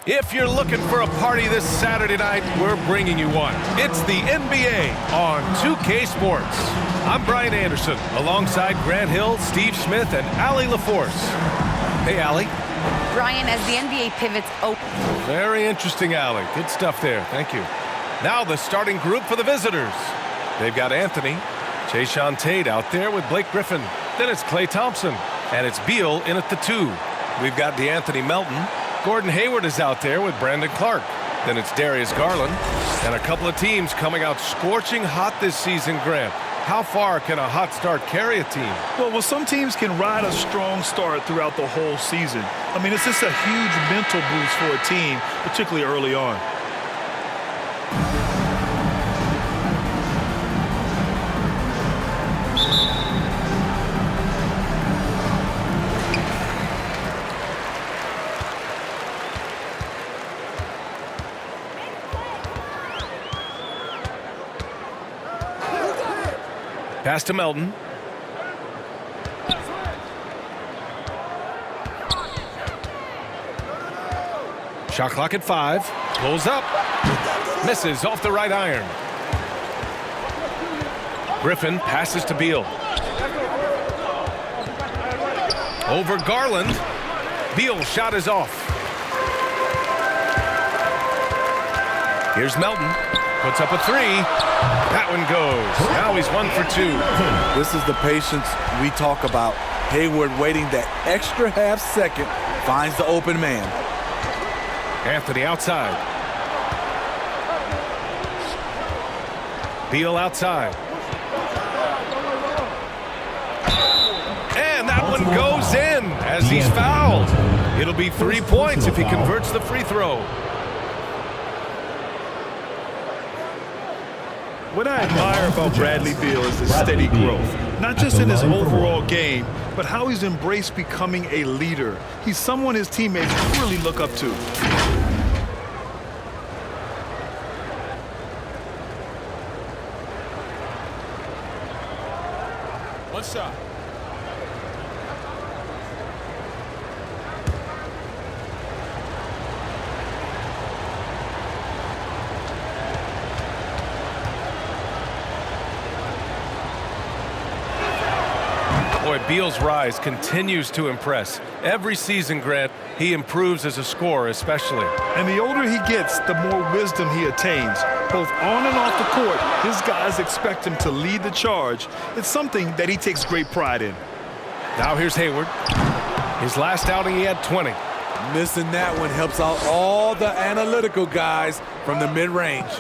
If you're looking for a party this Saturday night, we're bringing you one. It's the NBA on 2K Sports. I'm Brian Anderson, alongside Grant Hill, Steve Smith, and Allie LaForce. Hey, Allie. Brian, as the NBA pivots open. Very interesting, Allie. Good stuff there. Thank you. Now the starting group for the visitors. They've got Anthony, Jayshawn Tate out there with Blake Griffin. Then it's Klay Thompson, and it's Beal in at the 2. We've got DeAnthony Melton. Gordon Hayward is out there with Brandon Clark. Then it's Darius Garland. And a couple of teams coming out scorching hot this season, Grant. How far can a hot start carry a team? Well, some teams can ride a strong start throughout the whole season. I mean, it's just a huge mental boost for a team, particularly early on. Pass to Melton. Shot clock at 5. Pulls up. Misses off the right iron. Griffin passes to Beal. Over Garland. Beal shot is off. Here's Melton. Puts up a 3. That one goes. Now he's 1 for 2. This is the patience we talk about. Hayward waiting that extra half second, finds the open man. Anthony outside. Beal outside. And that one goes in as he's fouled. It'll be 3 points if he converts the free throw. What I admire about Bradley Beal is his steady growth. Not just in his overall game, but how he's embraced becoming a leader. He's someone his teammates really look up to. One shot. Boy, Beal's rise continues to impress. Every season, Grant, he improves as a scorer especially. And the older he gets, the more wisdom he attains. Both on and off the court, his guys expect him to lead the charge. It's something that he takes great pride in. Now here's Hayward. His last outing, he had 20. Missing that one helps out all the analytical guys from the mid-range.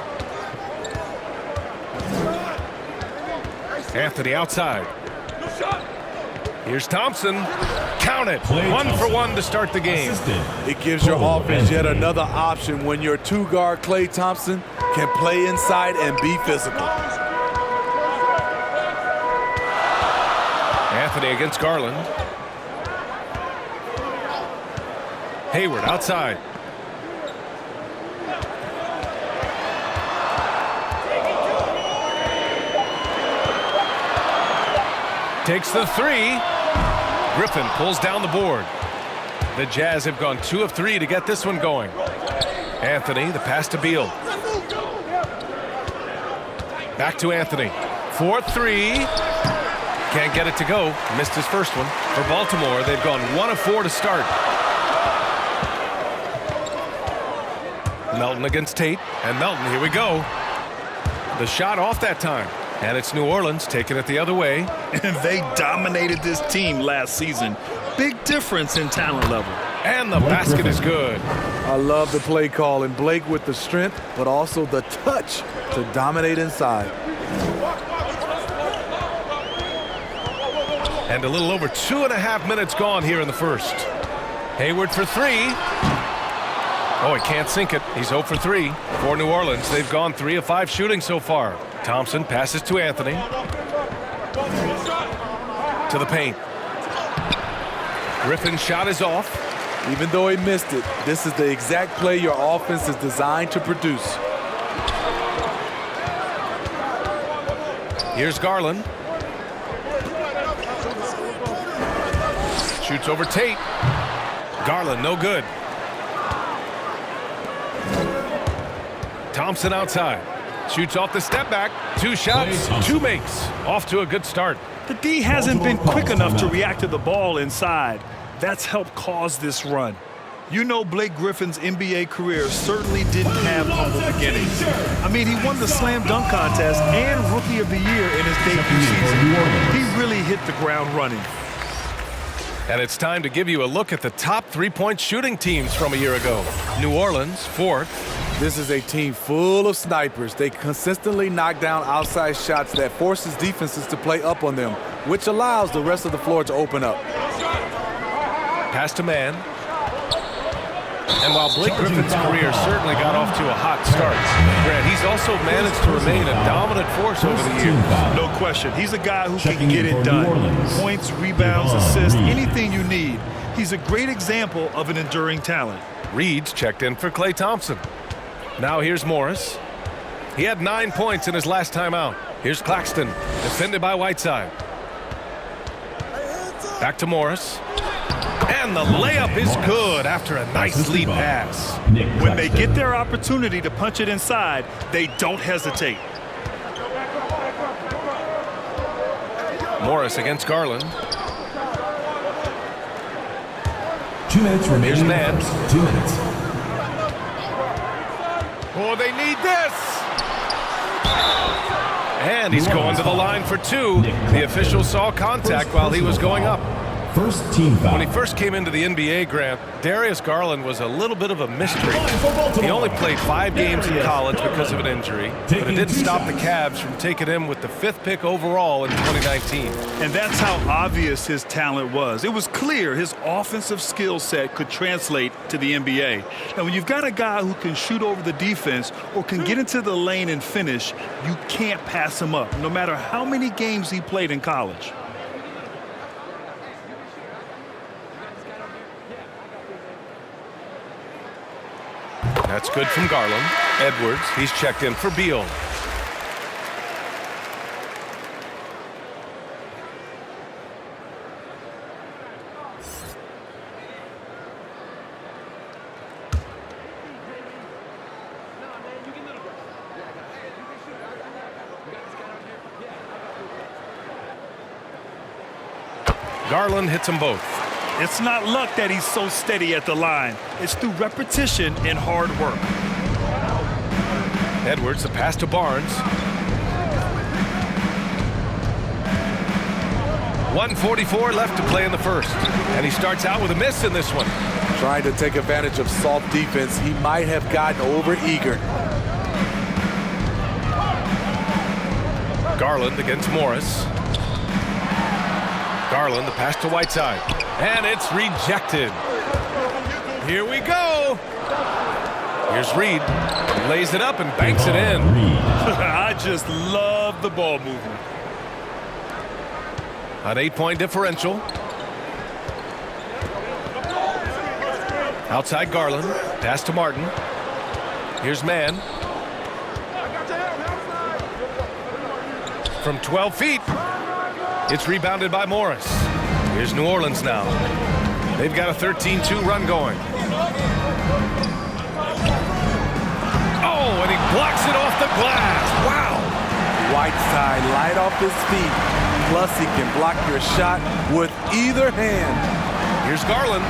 Anthony outside. Here's Thompson. Count it. 1 for 1 to start the game. It gives your offense yet another option when your 2-guard Klay Thompson can play inside and be physical. Anthony against Garland. Hayward outside. Takes the 3. Griffin pulls down the board. The Jazz have gone 2 of 3 to get this one going. Anthony, the pass to Beal. Back to Anthony. 4-3. Can't get it to go. Missed his first one. For Baltimore, they've gone 1 of 4 to start. Melton against Tate. And Melton, here we go. The shot off that time. And it's New Orleans taking it the other way. And they dominated this team last season. Big difference in talent level. And the basket is good. I love the play call, and Blake with the strength, but also the touch to dominate inside. And a little over 2.5 minutes gone here in the first. Hayward for 3. Oh, he can't sink it. He's 0 for 3. For New Orleans, they've gone 3 of 5 shooting so far. Thompson passes to Anthony. To the paint. Griffin's shot is off. Even though he missed it, this is the exact play your offense is designed to produce. Here's Garland. Shoots over Tate. Garland, no good. Thompson outside. Shoots off the step back. 2 shots, 2 makes. Off to a good start. The D hasn't been quick enough to react to the ball inside. That's helped cause this run. You know Blake Griffin's NBA career certainly didn't have humble beginnings. I mean, he won the slam dunk contest and Rookie of the Year in his debut season. He really hit the ground running. And it's time to give you a look at the top 3-point shooting teams from a year ago. New Orleans, 4th. This is a team full of snipers. They consistently knock down outside shots that forces defenses to play up on them, which allows the rest of the floor to open up. Pass to man. And while Blake Griffin's career certainly got off to a hot start, Grant, he's also managed to remain a dominant force over the years. No question. He's a guy who can get it done. Points, rebounds, assists, anything you need. He's a great example of an enduring talent. Reed's checked in for Klay Thompson. Now here's Morris. He had 9 points in his last time out. Here's Claxton, defended by Whiteside. Back to Morris. And the layup is good after a nice lead pass. When they get their opportunity to punch it inside, they don't hesitate. Morris against Garland. 2 minutes remaining. Here's man. 2 minutes. Oh, they need this. And he's going to the line for 2. The official saw contact while he was going up. First team foul. When he first came into the NBA, Grant, Darius Garland was a little bit of a mystery. He only played 5 games in college because of an injury, but it didn't stop the Cavs from taking him with the 5th pick overall in 2019. And that's how obvious his talent was. It was clear his offensive skill set could translate to the NBA. And when you've got a guy who can shoot over the defense or can get into the lane and finish, you can't pass him up, no matter how many games he played in college. That's good from Garland. Edwards, he's checked in for Beal. Garland hits them both. It's not luck that he's so steady at the line. It's through repetition and hard work. Edwards, the pass to Barnes. 1:44 left to play in the first. And he starts out with a miss in this one. Trying to take advantage of soft defense, he might have gotten over-eager. Garland against Morris. Garland, the pass to Whiteside. And it's rejected. Here we go. Here's Reed. Lays it up and banks it in. I just love the ball movement. An 8-point differential. Outside Garland. Pass to Martin. Here's Mann. From 12 feet. It's rebounded by Morris. Here's New Orleans now. They've got a 13-2 run going. Oh, and he blocks it off the glass. Wow. Whiteside light off his feet. Plus, he can block your shot with either hand. Here's Garland.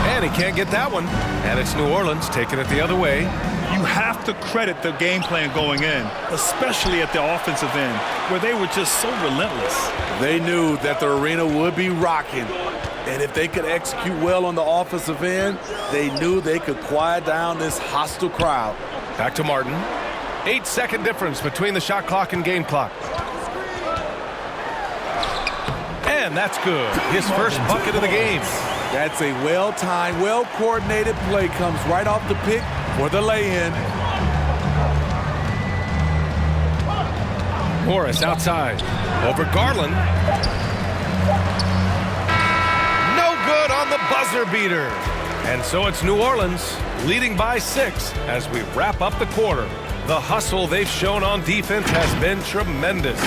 And he can't get that one. And it's New Orleans taking it the other way. You have to credit the game plan going in, especially at the offensive end, where they were just so relentless. They knew that the arena would be rocking. And if they could execute well on the offensive end, they knew they could quiet down this hostile crowd. Back to Martin. 8-second difference between the shot clock and game clock. And that's good. His first bucket of the game. That's a well-timed, well-coordinated play. Comes right off the pick for the lay-in. Morris outside. Over Garland. No good on the buzzer beater. And so it's New Orleans leading by 6 as we wrap up the quarter. The hustle they've shown on defense has been tremendous.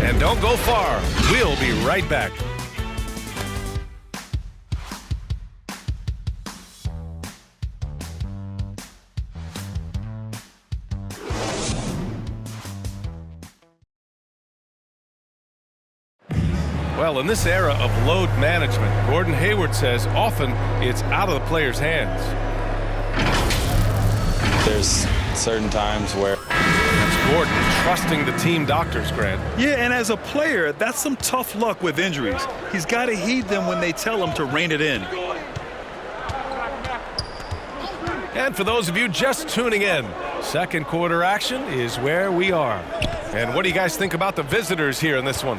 And don't go far. We'll be right back. Well, in this era of load management, Gordon Hayward says often it's out of the player's hands. There's certain times where That's Gordon trusting the team doctors, Grant. Yeah, and as a player, that's some tough luck with injuries. He's got to heed them when they tell him to rein it in. And for those of you just tuning in, second quarter action is where we are. And what do you guys think about the visitors here in this one?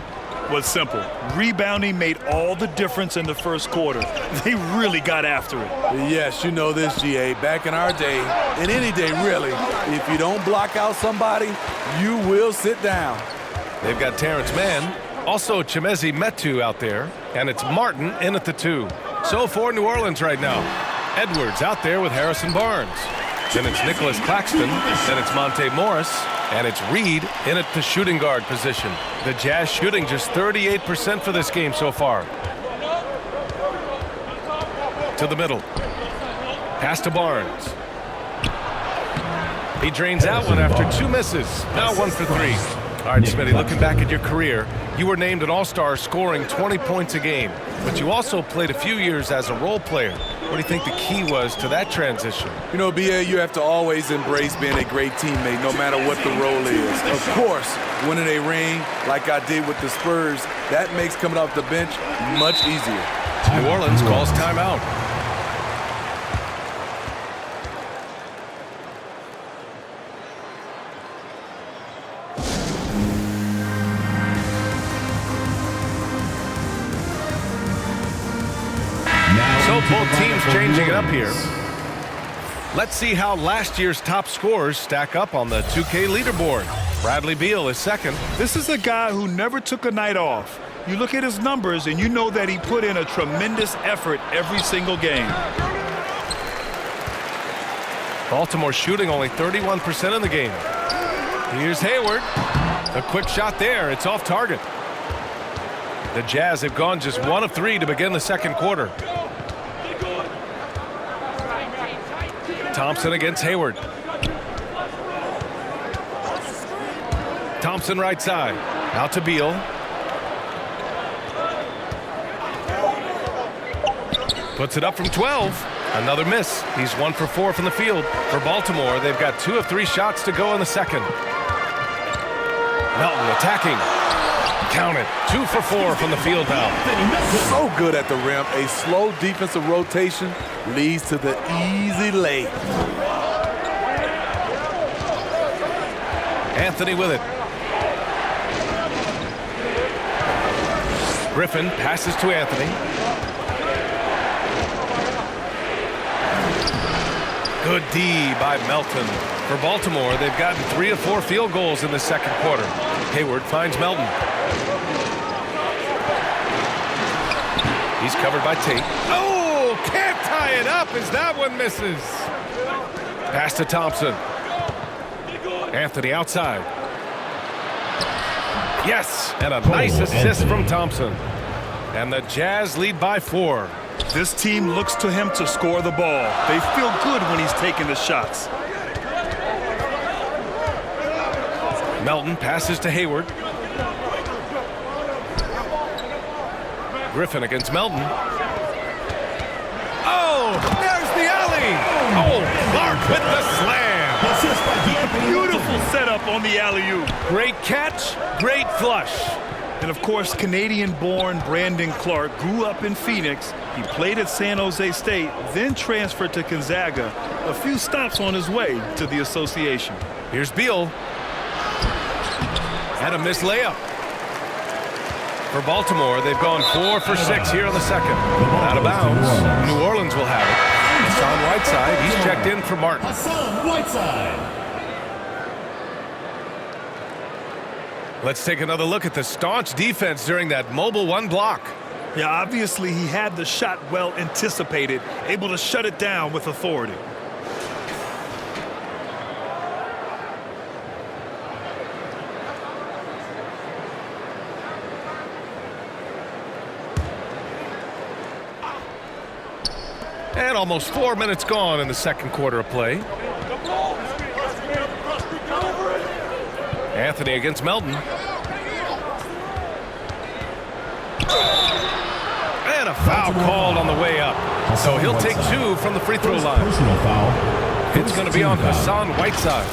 Was simple. Rebounding made all the difference in the first quarter. They really got after it. Yes, you know this, GA. Back in our day, and any day really, if you don't block out somebody, you will sit down. They've got Terrence Mann, also Chimezi Metu out there, and it's Martin in at the 2. So for New Orleans right now, Edwards out there with Harrison Barnes. Then it's Nicholas Claxton, then it's Monte Morris, and it's Reed in at the shooting guard position. The Jazz shooting just 38% for this game so far. To the middle. Pass to Barnes. He drains out one after 2 misses. Now 1 for 3. All right, Smitty, looking back at your career, you were named an All-Star scoring 20 points a game, but you also played a few years as a role player. What do you think the key was to that transition? You know, BA, you have to always embrace being a great teammate no matter what the role is. Of course, winning a ring like I did with the Spurs, that makes coming off the bench much easier. New Orleans calls timeout. So both teams changing it up here. Let's see how last year's top scorers stack up on the 2K leaderboard. Bradley Beal is second. This is a guy who never took a night off. You look at his numbers and you know that he put in a tremendous effort every single game. Baltimore shooting only 31% in the game. Here's Hayward. A quick shot there. It's off target. The Jazz have gone just 1 of 3 to begin the second quarter. Thompson against Hayward. Thompson right side. Out to Beal. Puts it up from 12. Another miss. He's 1 for 4 from the field. For Baltimore, they've got 2 of 3 shots to go in the second. Melton attacking. Count it. 2 for 4 from the field now. So good at the rim. A slow defensive rotation leads to the easy lay. Anthony with it. Griffin passes to Anthony. Good D by Melton. For Baltimore, they've gotten 3 of 4 field goals in the second quarter. Hayward finds Melton. He's covered by Tate. Oh, can't tie it up as that one misses. Pass to Thompson. Anthony outside. Yes, and a nice assist from Thompson. And the Jazz lead by 4. This team looks to him to score the ball. They feel good when he's taking the shots. Melton passes to Hayward. Griffin against Melton. Oh, there's the alley. Oh, Clark with the slam. Beautiful setup on the alley-oop. Great catch, great flush. And of course, Canadian-born Brandon Clark grew up in Phoenix. He played at San Jose State, then transferred to Gonzaga. A few stops on his way to the association. Here's Beal. And a missed layup. For Baltimore, they've gone 4 for 6 here in the second. Out of bounds. New Orleans will have it. Hassan Whiteside, he's checked in for Martin. Hassan Whiteside. Let's take another look at the staunch defense during that mobile 1 block. Yeah, obviously he had the shot well anticipated, able to shut it down with authority. And almost 4 minutes gone in the second quarter of play. Anthony against Melton. And a foul called on the way up. So he'll take 2 from the free throw line. Personal foul. It's going to be on Hassan Whiteside.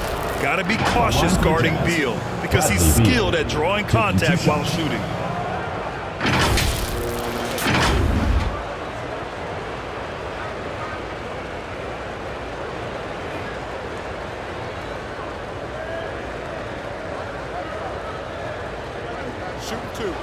Got to be cautious guarding Beal because he's skilled at drawing contact while shooting. Shooting 2.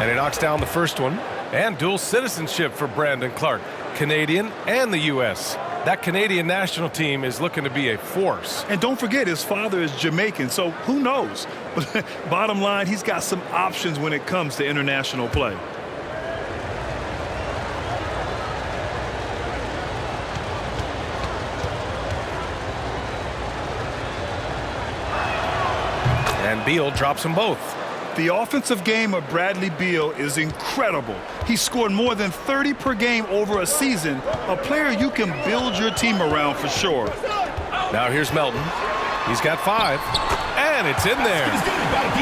And he knocks down the first one. And dual citizenship for Brandon Clark. Canadian and the U.S. That Canadian national team is looking to be a force. And don't forget, his father is Jamaican, so who knows? But bottom line, he's got some options when it comes to international play. And Beal drops them both. The offensive game of Bradley Beal is incredible. He scored more than 30 per game over a season, a player you can build your team around for sure. Now here's Melton. He's got 5, and it's in there.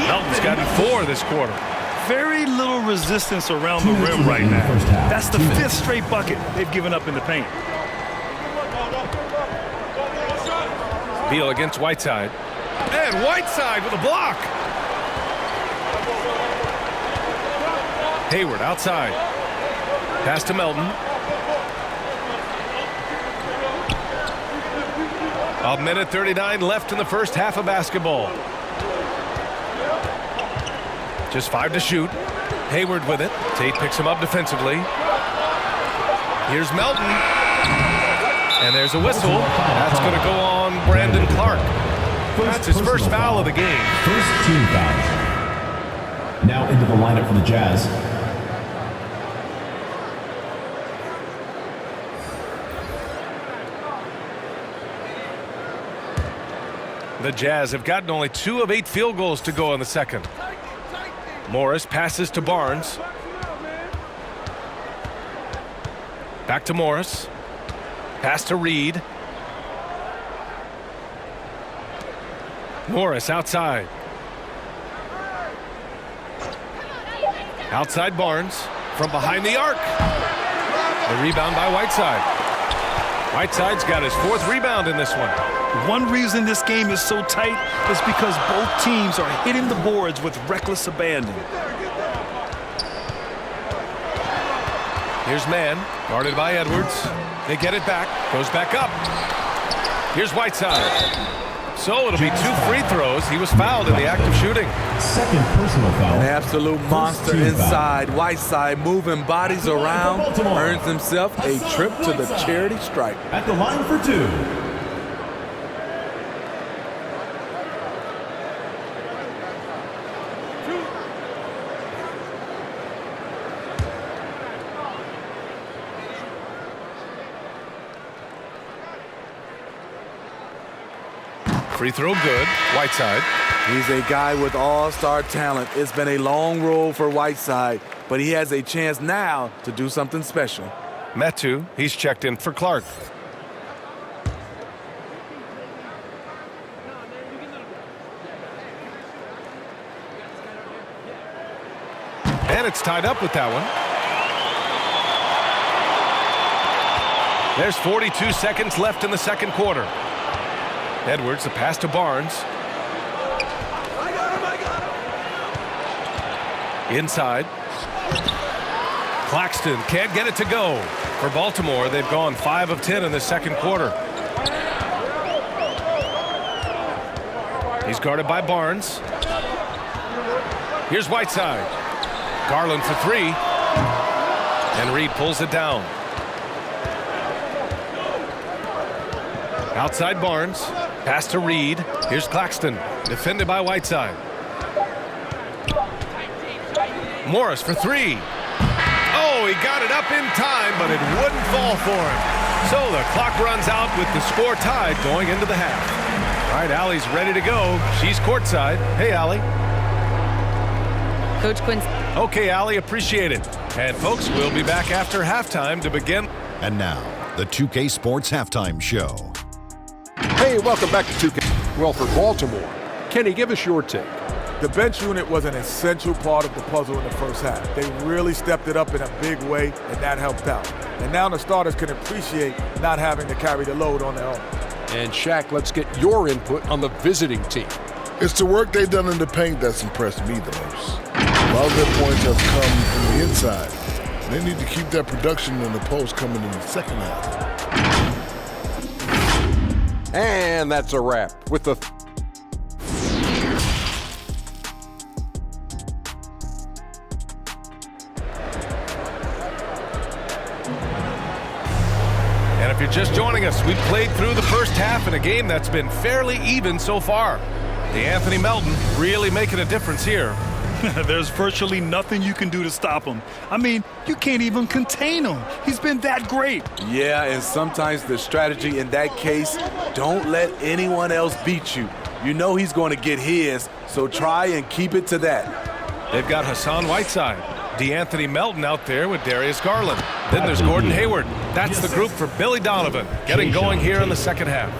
Melton's gotten 4 this quarter. Very little resistance around the rim right now. That's the 5th straight bucket they've given up in the paint. Beal against Whiteside. And Whiteside with a block. Hayward outside. Pass to Melton. A minute 39 left in the first half of basketball. Just 5 to shoot. Hayward with it. Tate picks him up defensively. Here's Melton. And there's a whistle. That's going to go on Brandon Clark. That's his first foul of the game. First team foul. Now into the lineup for the Jazz. The Jazz have gotten only 2 of 8 field goals to go in the second. Morris passes to Barnes. Back to Morris. Pass to Reed. Morris outside. Outside Barnes from behind the arc. The rebound by Whiteside. Whiteside's got his 4th rebound in this one. One reason this game is so tight is because both teams are hitting the boards with reckless abandon. Here's Mann, guarded by Edwards. They get it back, goes back up. Here's Whiteside. So it'll be 2 free throws. He was fouled in the act of shooting. Second personal foul. An absolute monster inside. Whiteside moving bodies around. Earns himself a trip to the charity stripe. At the line for 2. Free throw good. Whiteside. He's a guy with all-star talent. It's been a long road for Whiteside, but he has a chance now to do something special. Metu, he's checked in for Clark. And it's tied up with that one. There's 42 seconds left in the second quarter. Edwards, the pass to Barnes. Inside. Claxton can't get it to go. For Baltimore, they've gone 5 of 10 in the second quarter. He's guarded by Barnes. Here's Whiteside. Garland for 3. And Reed pulls it down. Outside Barnes. Pass to Reed. Here's Claxton. Defended by Whiteside. Morris for 3. Oh, he got it up in time, but it wouldn't fall for him. So the clock runs out with the score tied going into the half. All right, Allie's ready to go. She's courtside. Hey, Allie. Coach Quinn. Okay, Allie, appreciate it. And folks, we'll be back after halftime to begin. And now, the 2K Sports Halftime Show. Hey, welcome back to 2K. Well, for Baltimore, Kenny, give us your take. The bench unit was an essential part of the puzzle in the first half. They really stepped it up in a big way, and that helped out. And now the starters can appreciate not having to carry the load on their own. And Shaq, let's get your input on the visiting team. It's the work they've done in the paint that's impressed me the most. A lot of their points have come from the inside. They need to keep that production in the post coming in the second half. And that's a wrap with the And if you're just joining us, we've played through the first half in a game that's been fairly even so far. Anthony Melton really making a difference here. There's virtually nothing you can do to stop him. I mean, you can't even contain him. He's been that great. Yeah, and sometimes the strategy in that case, don't let anyone else beat you. You know he's going to get his, so try and keep it to that. They've got Hassan Whiteside, DeAnthony Melton out there with Darius Garland. Then there's Gordon Hayward. That's the group for Billy Donovan, getting going here in the second half.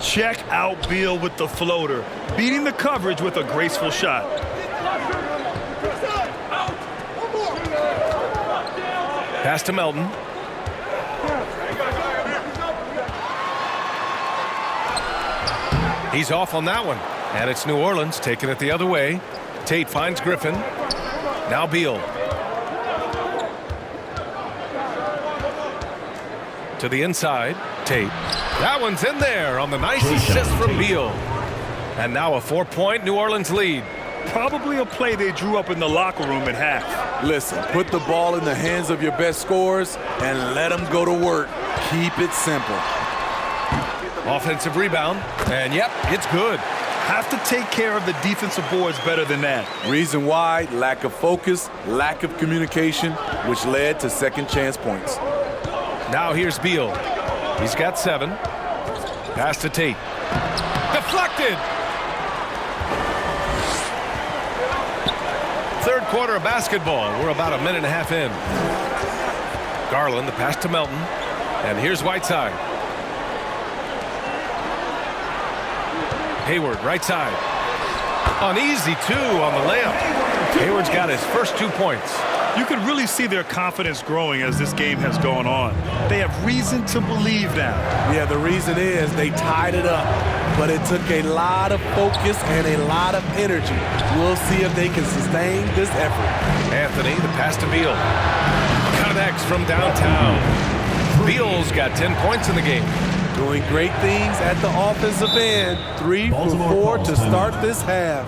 Check out Beal with the floater, beating the coverage with a graceful shot. Pass to Melton. He's off on that one. And it's New Orleans taking it the other way. Tate finds Griffin. Now Beal. To the inside. Tate. That one's in there on the nice assist from Beal. And now a 4-point New Orleans lead. Probably a play they drew up in the locker room at half. Listen, put the ball in the hands of your best scorers and let them go to work. Keep it simple. Offensive rebound. And yep, it's good. Have to take care of the defensive boards better than that. Reason why, lack of focus, lack of communication, which led to second chance points. Now here's Beal. He's got 7. Pass to Tate. Deflected! Third quarter of basketball. We're about a minute and a half in. Garland, the pass to Melton. And here's Whiteside. Hayward, right side. An easy 2 on the layup. Hayward's got his first 2 points. You can really see their confidence growing as this game has gone on. They have reason to believe now. Yeah, the reason is they tied it up, but it took a lot of focus and a lot of energy. We'll see if they can sustain this effort. Anthony, the pass to Beal. Connects from downtown. Beal's got 10 points in the game. Doing great things at the offensive end. 3 for 4 to start this half.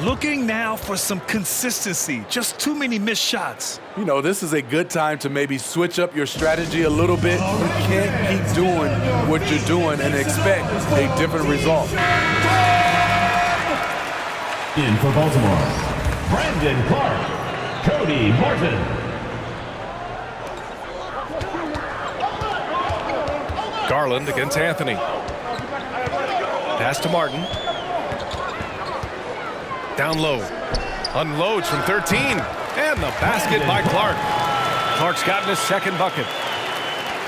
Looking now for some consistency. Just too many missed shots. You know, this is a good time to maybe switch up your strategy a little bit. You can't keep doing what you're doing and expect a different result. In for Baltimore, Brandon Clark, Cody Martin. Garland against Anthony. Pass to Martin. Down low. Unloads from 13. And the basket by Clark. Clark's gotten his second bucket.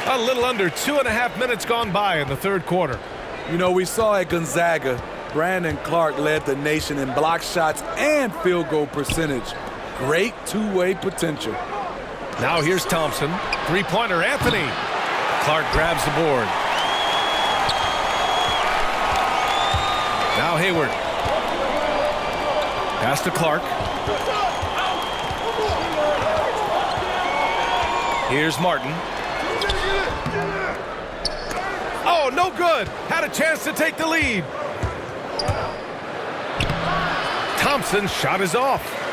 A little under 2.5 minutes gone by in the third quarter. You know, we saw at Gonzaga, Brandon Clark led the nation in block shots and field goal percentage. Great two-way potential. Now here's Thompson. Three-pointer, Anthony. Clark grabs the board. Now Hayward. Pass to Clark. Here's Martin. Oh, no good. Had a chance to take the lead. Thompson's shot is off.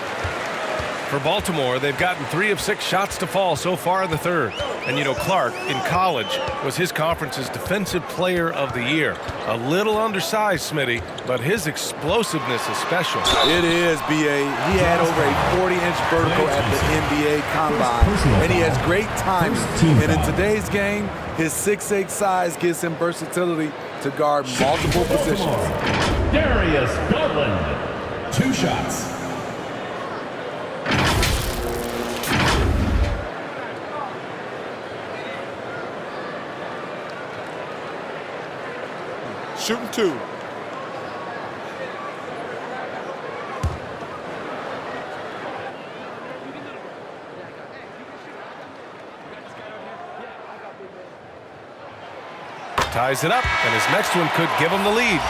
For Baltimore, they've gotten 3 of 6 shots to fall so far in the third. And you know, Clark, in college, was his conference's Defensive Player of the Year. A little undersized, Smitty, but his explosiveness is special. It is, B.A. He had over a 40-inch vertical at the NBA Combine, and he has great timing. And in today's game, his 6'8" size gives him versatility to guard multiple positions. Darius, Garland, 2 shots. Shooting 2. Ties it up, and his next one could give him the lead.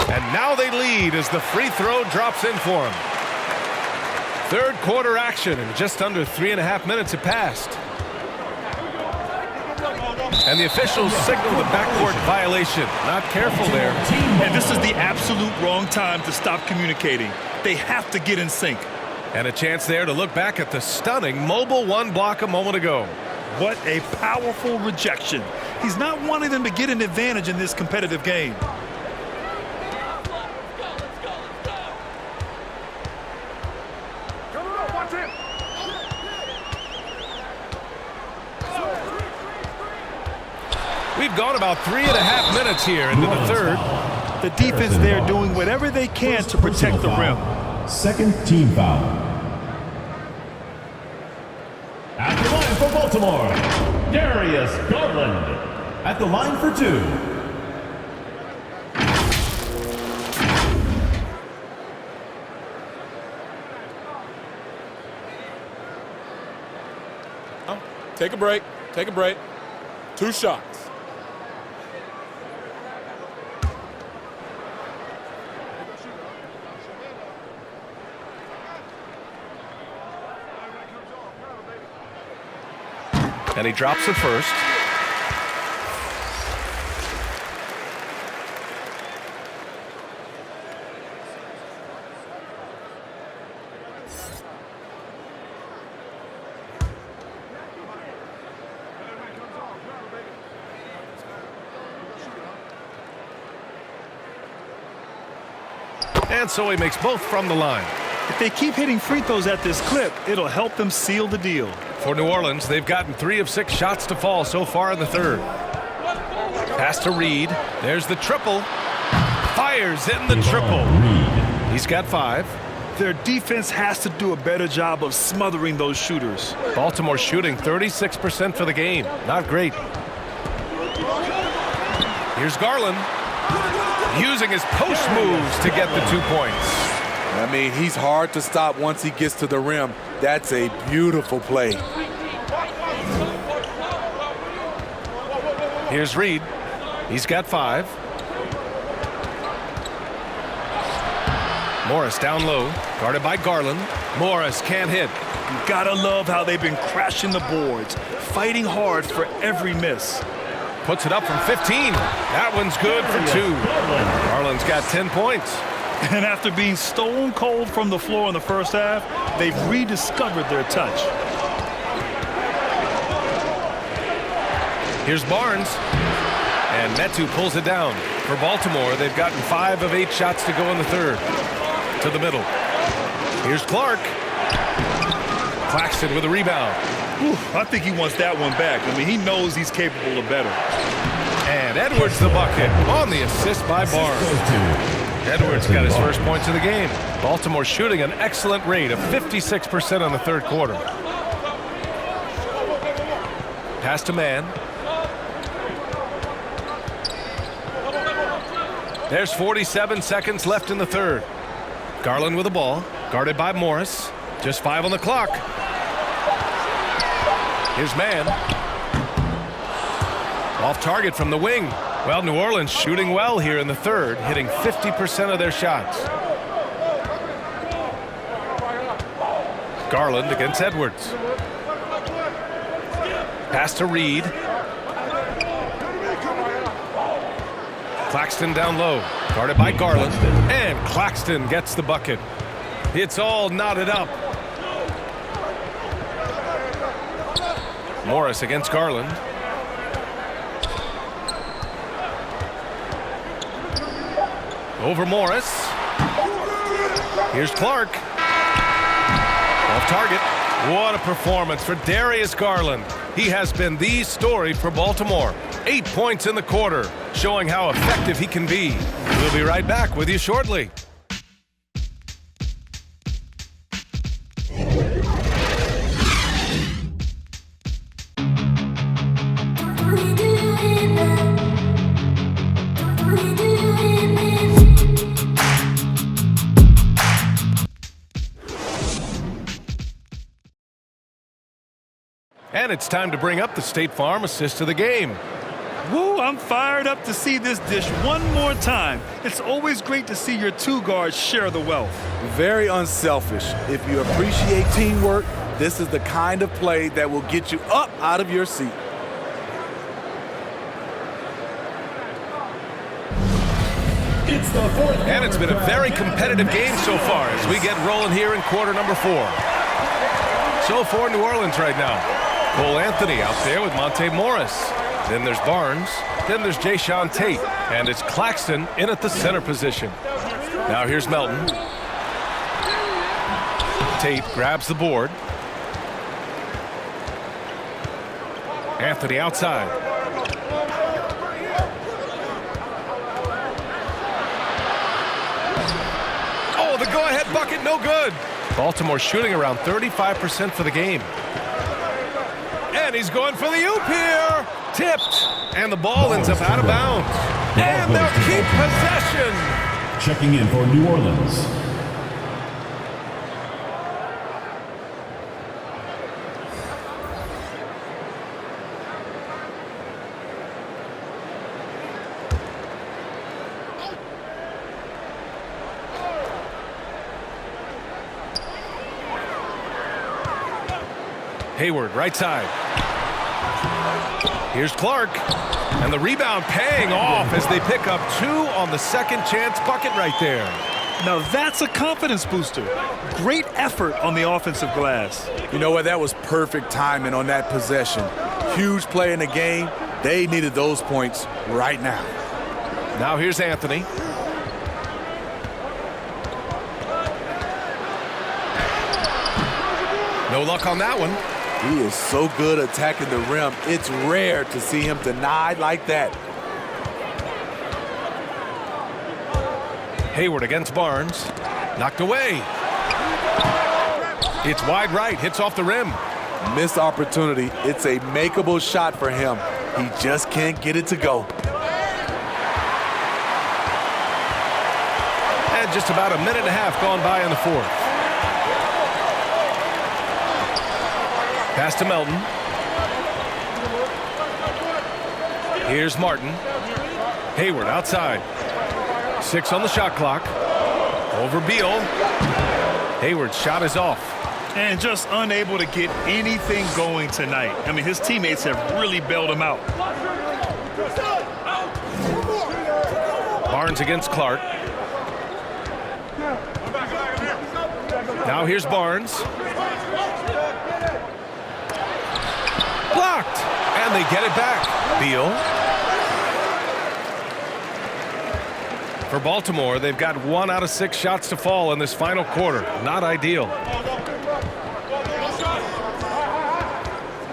And now they lead as the free throw drops in for him. Third quarter action, and just under 3.5 minutes have passed. And the officials signal the backcourt violation. Not careful there. And this is the absolute wrong time to stop communicating. They have to get in sync. And a chance there to look back at the stunning mobile one block a moment ago. What a powerful rejection. He's not wanting them to get an advantage in this competitive game. We've gone about 3.5 minutes here into the third. The defense there doing whatever they can to protect the rim. Second team foul. At the line for Baltimore, Darius Garland. At the line for 2. Take a break. Take a break. 2 shots. And he drops it first. And so he makes both from the line. If they keep hitting free throws at this clip, it'll help them seal the deal. For New Orleans, they've gotten 3 of 6 shots to fall so far in the third. Pass to Reed. There's the triple. Fires in the triple. He's got 5. Their defense has to do a better job of smothering those shooters. Baltimore shooting 36% for the game. Not great. Here's Garland. Using his post moves to get the 2 points. I mean, he's hard to stop once he gets to the rim. That's a beautiful play. Here's Reed. He's got 5. Morris down low, guarded by Garland. Morris can't hit. You gotta love how they've been crashing the boards, fighting hard for every miss. Puts it up from 15. That one's good for 2. Garland's got 10 points. And after being stone cold from the floor in the first half, they've rediscovered their touch. Here's Barnes. And Metu pulls it down. For Baltimore, they've gotten 5 of 8 shots to go in the third. To the middle. Here's Clark. Claxton with a rebound. I think he wants that one back. I mean, he knows he's capable of better. And Edwards the bucket on the assist by Barnes. Edwards got his first points of the game. Baltimore shooting an excellent rate of 56% on the third quarter. Pass to Man. There's 47 seconds left in the third. Garland with the ball, guarded by Morris. Just 5 on the clock. Here's Man. Off target from the wing. Well, New Orleans shooting well here in the third, hitting 50% of their shots. Garland against Edwards. Pass to Reed. Claxton down low, guarded by Garland. And Claxton gets the bucket. It's all knotted up. Morris against Garland. Over Morris. Here's Clark. Off target. What a performance for Darius Garland. He has been the story for Baltimore. 8 points in the quarter, showing how effective he can be. We'll be right back with you shortly. And it's time to bring up the State Farm assist of the game. Woo, I'm fired up to see this dish one more time. It's always great to see your two guards share the wealth. Very unselfish. If you appreciate teamwork, this is the kind of play that will get you up out of your seat. And it's been a very competitive game so far as we get rolling here in quarter number 4. So for New Orleans right now. Cole Anthony out there with Monte Morris. Then there's Barnes. Then there's Jayshawn Tate. And it's Claxton in at the center position. Now here's Melton. Tate grabs the board. Anthony outside. Oh, the go-ahead bucket, no good. Baltimore shooting around 35% for the game. And he's going for the oop here. Tipped. And the ball ends up out of bounds. And they'll keep possession. Checking in for New Orleans. Hayward, right side. Here's Clark. And the rebound paying off as they pick up 2 on the second chance bucket right there. Now that's a confidence booster. Great effort on the offensive glass. You know what? That was perfect timing on that possession. Huge play in the game. They needed those points right now. Now here's Anthony. No luck on that one. He is so good attacking the rim. It's rare to see him denied like that. Hayward against Barnes. Knocked away. It's wide right. Hits off the rim. Missed opportunity. It's a makeable shot for him. He just can't get it to go. And just about a minute and a half gone by in the fourth. Pass to Melton. Here's Martin. Hayward outside. 6 on the shot clock. Over Beal. Hayward's shot is off. And just unable to get anything going tonight. I mean, his teammates have really bailed him out. Barnes against Clark. Now here's Barnes. Blocked. And they get it back. Beal. For Baltimore, they've got 1 out of 6 shots to fall in this final quarter. Not ideal.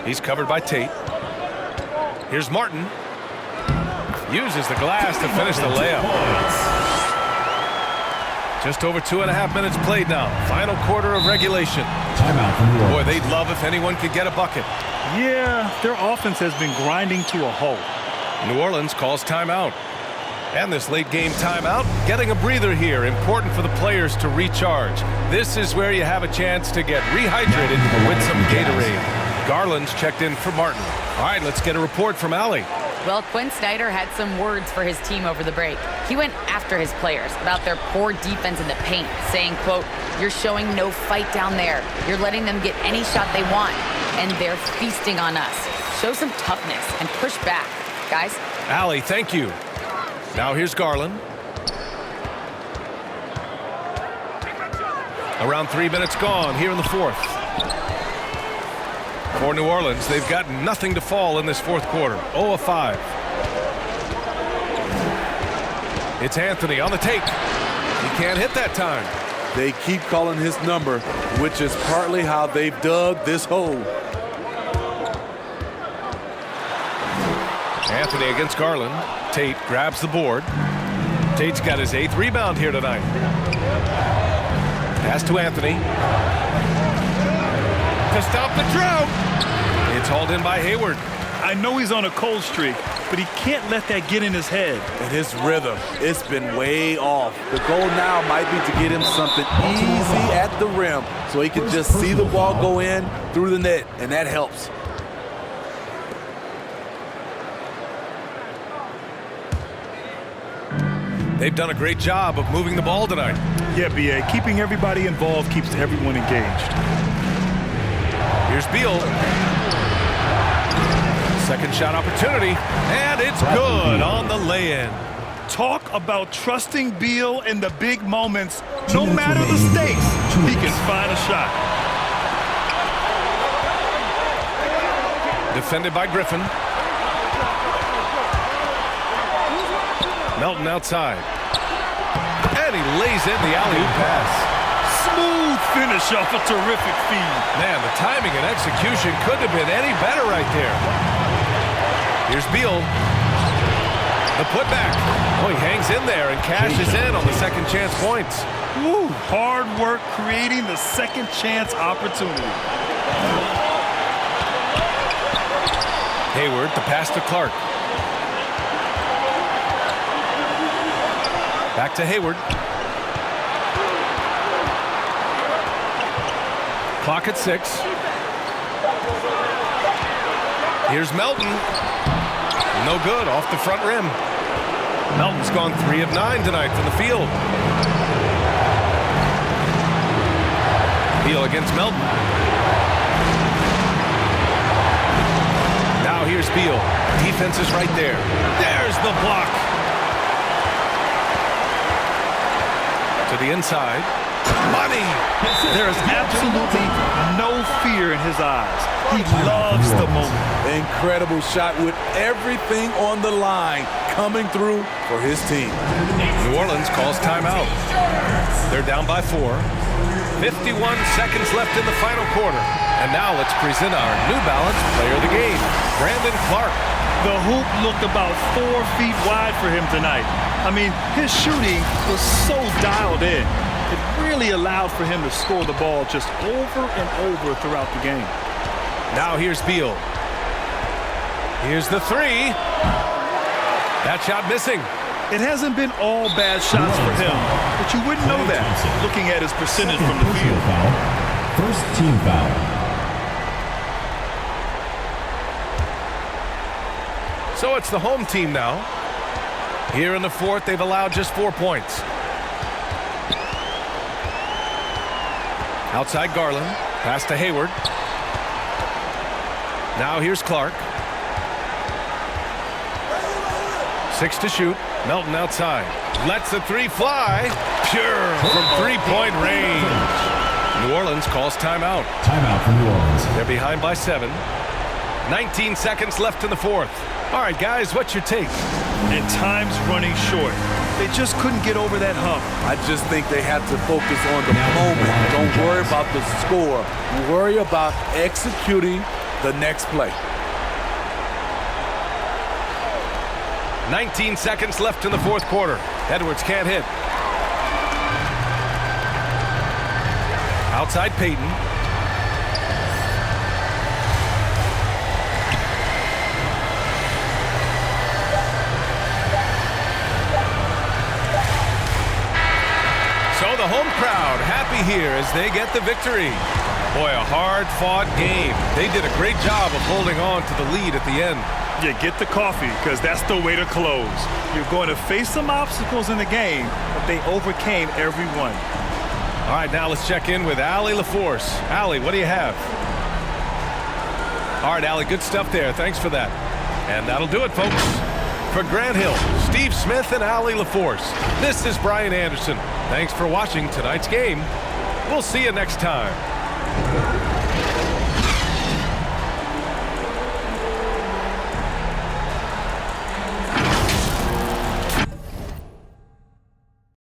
He's covered by Tate. Here's Martin. Uses the glass to finish the layup. Just over 2.5 minutes played now. Final quarter of regulation. Boy, they'd love if anyone could get a bucket. Yeah, their offense has been grinding to a halt. New Orleans calls timeout. And this late game timeout, getting a breather here. Important for the players to recharge. This is where you have a chance to get rehydrated with some Gatorade. Garland's checked in for Martin. All right, let's get a report from Allie. Well, Quinn Snyder had some words for his team over the break. He went after his players about their poor defense in the paint, saying, quote, "You're showing no fight down there. You're letting them get any shot they want, and they're feasting on us. Show some toughness and push back, guys." Allie, thank you. Now here's Garland. Around 3 minutes gone here in the fourth. For New Orleans, they've got nothing to fall in this fourth quarter. 0 of 5. It's Anthony on the take. He can't hit that time. They keep calling his number, which is partly how they've dug this hole. Anthony against Garland. Tate grabs the board. Tate's got his 8th rebound here tonight. Pass to Anthony. To stop the drought. It's hauled in by Hayward. I know he's on a cold streak, but he can't let that get in his head. And his rhythm, it's been way off. The goal now might be to get him something easy at the rim so he can just see the ball go in through the net, and that helps. They've done a great job of moving the ball tonight. Yeah, B.A. Keeping everybody involved keeps everyone engaged. Here's Beal. Second shot opportunity, and it's good on the lay-in. Talk about trusting Beal in the big moments. No matter the stakes, he can find a shot. Defended by Griffin. Melton outside. And he lays in the alley-oop pass. Smooth finish off a terrific feed. Man, the timing and execution couldn't have been any better right there. Here's Beal. The putback. Oh, he hangs in there and cashes in on the second chance points. Woo, hard work creating the second chance opportunity. Hayward, the pass to Clark. Back to Hayward. Clock at 6. Here's Melton. No good, off the front rim. Melton's gone 3 of 9 tonight from the field. Beal against Melton. Now here's Beal. Defense is right there. There's the block. To the inside. Money! There is absolutely no fear in his eyes. He loves the moment. Incredible shot with everything on the line coming through for his team. New Orleans calls timeout. They're down by 4. 51 seconds left in the final quarter. And now let's present our New Balance player of the game, Brandon Clark. The hoop looked about 4 feet wide for him tonight. I mean, his shooting was so dialed in. It really allowed for him to score the ball just over and over throughout the game. Now here's Beal. Here's the 3. That shot missing. It hasn't been all bad shots for him, but you wouldn't know that looking at his percentage from the field. First team foul. So it's the home team now. Here in the 4th, they've allowed just 4 points. Outside Garland. Pass to Hayward. Now here's Clark. 6 to shoot. Melton outside. Lets the 3 fly. Pure from 3-point range. New Orleans calls timeout. Timeout for New Orleans. They're behind by 7. 19 seconds left in the 4th. All right, guys, what's your take? And time's running short. They just couldn't get over that hump. I just think they have to focus on the moment. Don't worry about the score. Worry about executing the next play. 19 seconds left in the 4th quarter. Edwards can't hit. Outside Payton. So the home crowd happy here as they get the victory. Boy, a hard-fought game. They did a great job of holding on to the lead at the end. Yeah, get the coffee, because that's the way to close. You're going to face some obstacles in the game, but they overcame every one. All right, now let's check in with Allie LaForce. Allie, what do you have? All right, Allie, good stuff there. Thanks for that. And that'll do it, folks. For Grant Hill, Steve Smith, and Allie LaForce, this is Brian Anderson. Thanks for watching tonight's game. We'll see you next time.